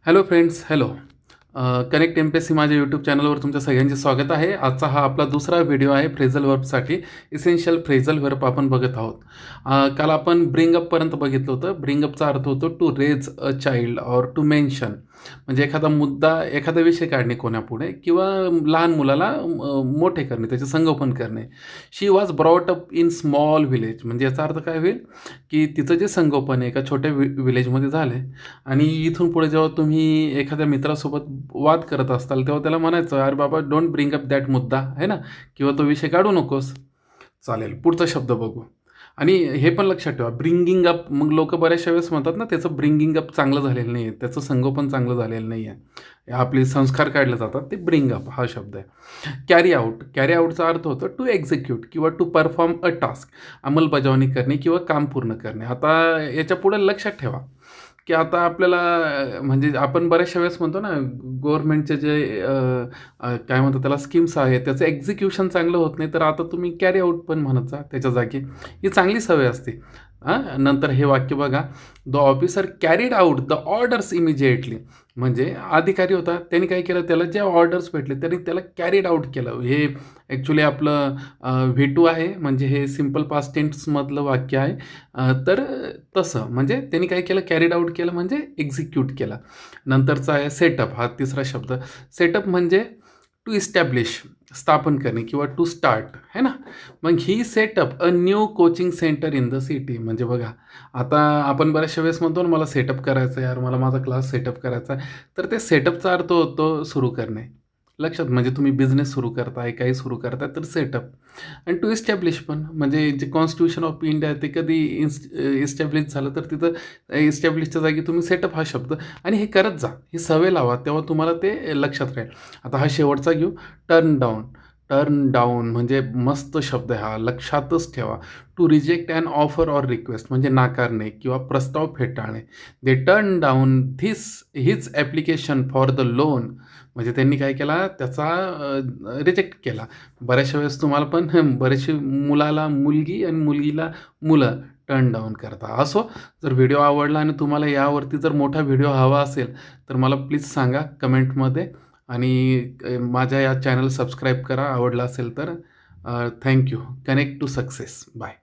Hello friends, hello. Connect MPSC माझ्या YouTube चॅनलवर तुमच्या सगळ्यांचे स्वागत आहे. आजचा हा आपला दुसरा व्हिडिओ आहे फ्रेझल वर्बसाठी. इसेन्शियल फ्रेझल वर्ब आपण बघत आहोत. काल आपण ब्रिंग अपपर्यंत बघितलं होतं. ब्रिंग अपचा अर्थ होतो to raise a child or to mention, म्हणजे एखादा मुद्दा, एखादा विषय काढणे कोणापुढे किंवा लहान मुलाला मोठे करणे, त्याचे संगोपन करणे. She was brought up in small village, म्हणजे याचा अर्थ काय होईल की तिचं जे संगोपन आहे एका छोट्या विलेजमध्ये झालं आहे. आणि इथून पुढे जेव्हा तुम्ही एखाद्या मित्रासोबत वाद करत असताल तेव्हा त्याला म्हणायचं, अरे बाबा डोंट ब्रिंग अप दॅट मुद्दा, आहे ना, किंवा तो विषय काढू नकोस. चालेल, पुढचा शब्द बघू. आणि हे पण लक्षात ठेवा, ब्रिंगिंग अप, मग लोक बऱ्याचशा वेळेस म्हणतात ना त्याचं ब्रिंगिंग अप चांगलं झालेलं नाही आहे, त्याचं संगोपन चांगलं झालेलं नाही आहे, आपले संस्कार काढले जातात, ते ब्रिंग अप हा शब्द आहे. कॅरी आऊट, कॅरी आऊटचा अर्थ होतो टू एक्झिक्यूट किंवा टू परफॉर्म अ टास्क, अंमलबजावणी करणे किंवा काम पूर्ण करणे. आता याच्या पुढे लक्षात ठेवा की आता आपल्याला म्हणजे आपण बऱ्याचशा वेळेस म्हणतो ना, गव्हर्नमेंटचे जे काय म्हणतात त्याला, स्कीम्स आहेत, त्याचं एक्झिक्युशन चांगलं होत नाही, तर आता तुम्ही कॅरी आऊट पण म्हणत जा त्याच्या जागी. ही चांगली सवय असते. नंतर हे वाक्य बघा, the officer carried out the orders immediately, म्हणजे अधिकारी होता, त्यांनी काय केलं, त्याला जे ऑर्डर्स भेटले त्यांनी त्याला कॅरीड आऊट केलं. हे ॲक्च्युली आपलं V2 आहे, म्हणजे हे सिम्पल पास्ट टेन्समधलं वाक्य आहे. तर तसं म्हणजे त्यांनी काय केलं, कॅरीड आऊट केलं म्हणजे एक्झिक्यूट केलं. नंतरचा आहे सेटअप, हा तिसरा शब्द. सेटअप म्हणजे टू इस्टॅब्लिश, स्थापन करणे किंवा टू स्टार्ट, है ना. मग he set up a new coaching centre in the city, म्हणजे बघा, आता आपण बऱ्याचशा वेळेस म्हणतो ना, मला सेटअप करायचं आहे यार, मला माझा क्लास सेटअप करायचा आहे. तर ते सेटअपचा अर्थ होतो सुरू करणे. लक्षात, म्हणजे तुम्ही बिझनेस सुरू करताय, काही सुरू करताय, तर सेटअप. आणि टू इस्टॅब्लिश पण, म्हणजे जे कॉन्स्टिट्यूशन ऑफ इंडिया ते कधी इस्टॅब्लिश झालं, तर तिथं इस्टॅब्लिशच्या जागी तुम्ही सेटअप हा शब्द, आणि हे करत जा, ही सवय लावा, तेव्हा तुम्हाला ते लक्षात राहील. आता हा शेवटचा घेऊ, टर्न डाऊन. टर्न डाऊन म्हणजे मस्त शब्द आहे हा, लक्षातच ठेवा. To reject an offer or request, म्हणजे नाकारणे किंवा प्रस्ताव फेटाळणे. They turn down his application for the loan, म्हणजे त्यांनी काय केला, त्याचा रिजेक्ट केला. बऱ्याचशा वेळेस तुम्हाला पण बरेचसे मुलाला मुलगी आणि मुलगीला मुलं टर्न डाऊन करता. असो, जर व्हिडिओ आवडला आणि तुम्हाला यावरती जर मोठा व्हिडिओ हवा असेल तर मला प्लीज सांगा कमेंटमध्ये. आणि माझ्या या चॅनल सबस्क्राईब करा आवडला असेल तर. Thank you. Connect to success. Bye.